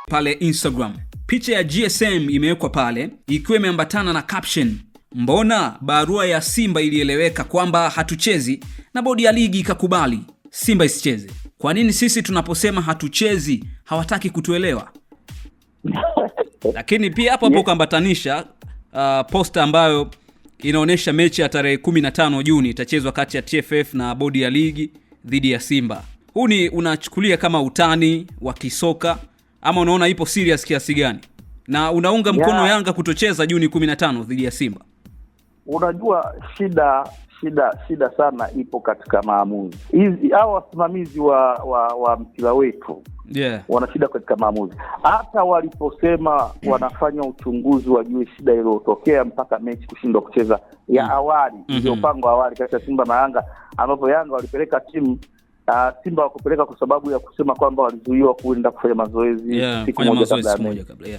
pale Instagram. Picha ya GSM imewekwa pale ikiwa imeambatana na caption, mbona barua ya Simba ilieleweka kwamba hatuchezi na bodi ya ligi ikakubali Simba isicheze? Kwa nini sisi tunaposema hatuchezi hawataki kutuelewa? Lakini pia hapo kuambatanisha posta ambayo inaonesha mechi ya tarehe 15 Juni itachezwa kati ya TFF na bodi ya ligi dhidi ya Simba. Huu ni unachukulia kama utani wa kisoka ama unaona ipo serious kiasi gani? Na unaunga mkono Yanga kutocheza Juni 15 dhidi ya Simba? Unajua shida sana ipo katika maamuzi. Hizi hao wasimamizi wa mpira wetu wana shida katika maamuzi. Hata waliposema wanafanya uchunguzi wajue shida iliyotokea mpaka mechi kushindwa kucheza ya awali iliyopangwa awali kati ya Simba na Yanga, ambapo Yanga walipeleka timu Simba wakupeleka kwa sababu ya kusema kwamba walizuiwa kuenda kufanya mazoezi siku moja kabla.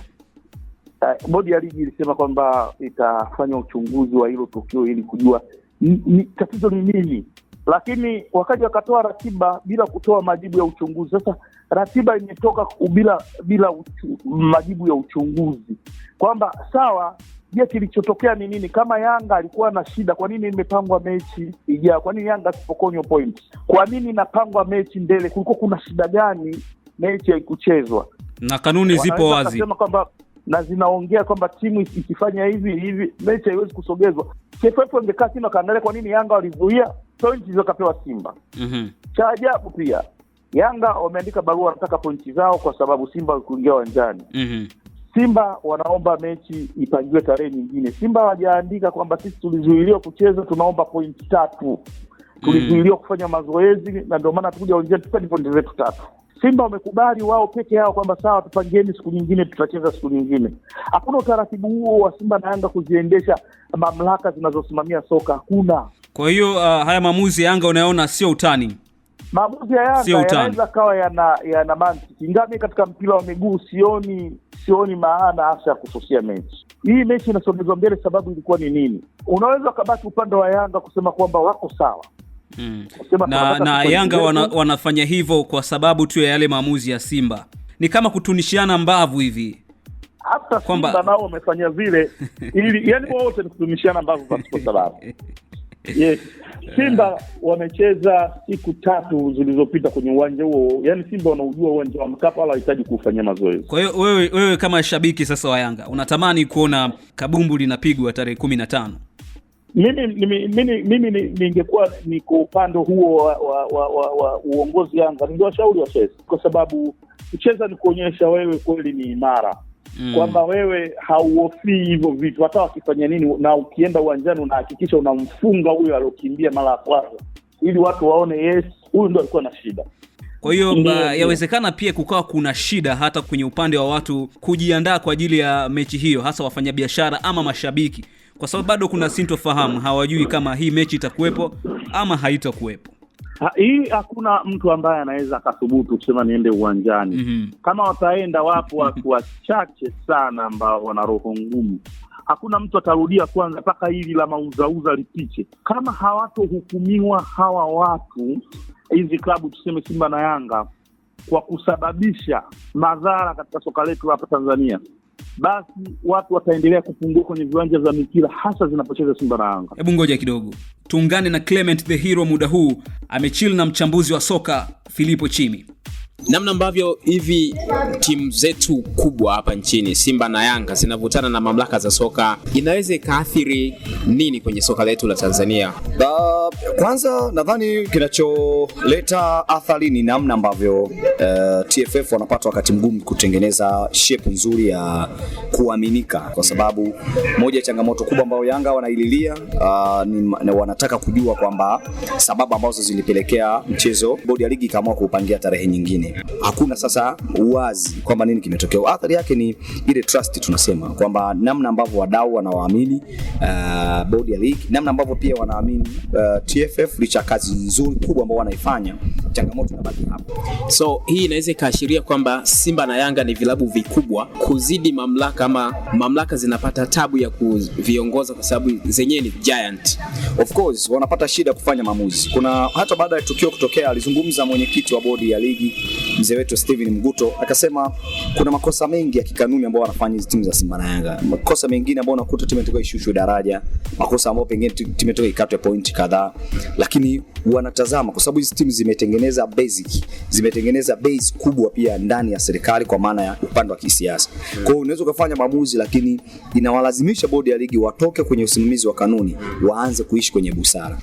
Bodi ya ligi ilisema kwamba itafanya uchunguzi wa hilo tukio ili kujua tatizo ni nini, lakini wakaja wakatoa ratiba bila kutoa majibu ya uchunguzi. Sasa ratiba imetoka bila majibu ya uchunguzi, kwamba sawa, je, kilichotokea ni nini? Kama Yanga alikuwa na shida, kwa nini imepangwa mechi ijayo? Kwa nini Yanga sipokonywa point? Kwa nini inapangwa mechi mbele? Kulikuwa kuna shida gani mechi haikuchezwa? Na kanuni zipo wazi. Wanasema kwamba na zinaongea kwamba timu ikifanya hivi mechi haiwezi kusogezwa. TFF ingekaa chini kaangalia kwa nini Yanga walizuia pointi zilizokapewa Simba. Cha ajabu pia, Yanga wameandika barua wanataka pointi zao kwa sababu Simba kuingia uwanjani. Simba wanaomba mechi ipangiwe tarehe nyingine. Simba hawajaandika kwamba sisi tulizuiliwa kucheza, tunaomba pointi 3. Tulizuiliwa kufanya mazoezi na ndio maana tukuja uwanjani tupate pointi zetu 3. Simba wamekubali wao peke yao kwamba sawa, tupangieni siku nyingine, tutacheza siku nyingine. Hakuna utaratibu huo wa Simba na Yanga kuziendesha mamlaka zinazosimamia soka, hakuna. Kwa hiyo haya maamuzi ya Yanga unaona sio utani? Maamuzi ya Yanga yanaweza kawa yana mantiki. Ingawa katika mpira wa miguu sioni maana hasa ya kususia mechi. Hii mechi inasogezwa mbele, sababu ilikuwa ni nini? Unaweza kabaki upande wa Yanga kusema kwamba wako sawa. Na Yanga wanafanya hivyo kwa sababu tu ya yale maamuzi ya Simba. Ni kama kutunishiana mbavu hivi. Hata Simba nao wamefanya vile ili yani wote ni kutunishiana mbavu kwa sababu. Yes. Simba wamecheza siku 3 zilizopita kwenye uwanja huo. Yaani Simba wanaujua uwanja wa Mkapa, wala hahitaji kufanya mazoezi. Kwa hiyo wewe kama shabiki sasa wa Yanga unatamani kuona kabumbu linapigwa tarehe 15? Mimi ningekuwa niko upande huo wa uongozi Yanga, ningewashauri wacheze, kwa sababu kucheza ni kuonyesha wewe kweli ni imara. Kwamba wewe hauhofii hivyo vitu hata wakifanya nini, na ukienda uwanjani unahakikisha unamfunga huyo aliyokimbia mara ya kwanza ili watu waone yes, huyu ndio alikuwa na shida. Kwa hiyo yawezekana pia kukawa kuna shida hata kwenye upande wa watu kujiandaa kwa ajili ya mechi hiyo, hasa wafanyabiashara ama mashabiki, kwa sababu bado kuna sintofahamu, hawajui kama hii mechi itakuwepo ama haitakuwepo. Hii hakuna mtu ambaye anaweza akathubutu kusema niende uwanjani. Kama wataenda wapo watu wachache sana ambao wana roho ngumu. Hakuna mtu atarudia kwanza mpaka hili la mauzauza lipiche. Kama hawatohukumiwa hawa watu, hizi klabu tuseme Simba na Yanga, kwa kusababisha madhara katika soka letu hapa Tanzania, basi watu wataendelea kupungua kwenye viwanja vya mipira, hasa zinapocheza Simba na Yanga. Hebu ngoja kidogo. Tuungane na Clement the Hero muda huu, amechill na mchambuzi wa soka Filipo Chimi. Namna ambavyo hivi timu zetu kubwa hapa nchini Simba na Yanga zinavutana na mamlaka za soka, inaweza ikaathiri nini kwenye soka letu la Tanzania? Kwanza nadhani kinacholeta athari ni namna ambavyo TFF wanapata wakati mgumu kutengeneza shape nzuri ya kuaminika, kwa sababu moja ya changamoto kubwa ambayo Yanga wanaililia ni wanataka kujua kwamba sababu ambazo zilipelekea mchezo bodi ya ligi kaamua kuupangia tarehe nyingine. Hakuna sasa uwazi kwamba nini kimetokea. Athari yake ni ile trust, tunasema kwamba namna ambavyo wadau wanawaamini bodi ya ligi, namna ambavyo pia wanaamini TFF licha kazi nzuri kubwa ambayo wanaifanya. changamoto inabaki hapo. So hii inaweza ikaashiria kwamba Simba na Yanga ni vilabu vikubwa kuzidi mamlaka, ama mamlaka zinapata tabu ya kuviongoza kwa sababu zenyewe ni giant. Of course wanapata shida kufanya maamuzi. Kuna hata baada ya tukio kutokea, alizungumza mwenyekiti wa bodi ya ligi mzee wetu Steven Mguto, akasema kuna makosa mengi ya kikanuni ambayo wanafanya hizo timu za Simba na Yanga. Makosa mengine ambayo unakuta timu inatoka ishushwe daraja, makosa ambayo pengine timu inatoka ikatwe point kadhaa, lakini wanatazama kwa sababu hizo timu zimetengeneza base kubwa pia ndani ya serikali kwa maana ya upande wa kisiasa. Kwa hiyo unaweza kufanya maamuzi, lakini inawalazimisha bodi ya ligi watoke kwenye usimamizi wa kanuni, waanze kuishi kwenye busara.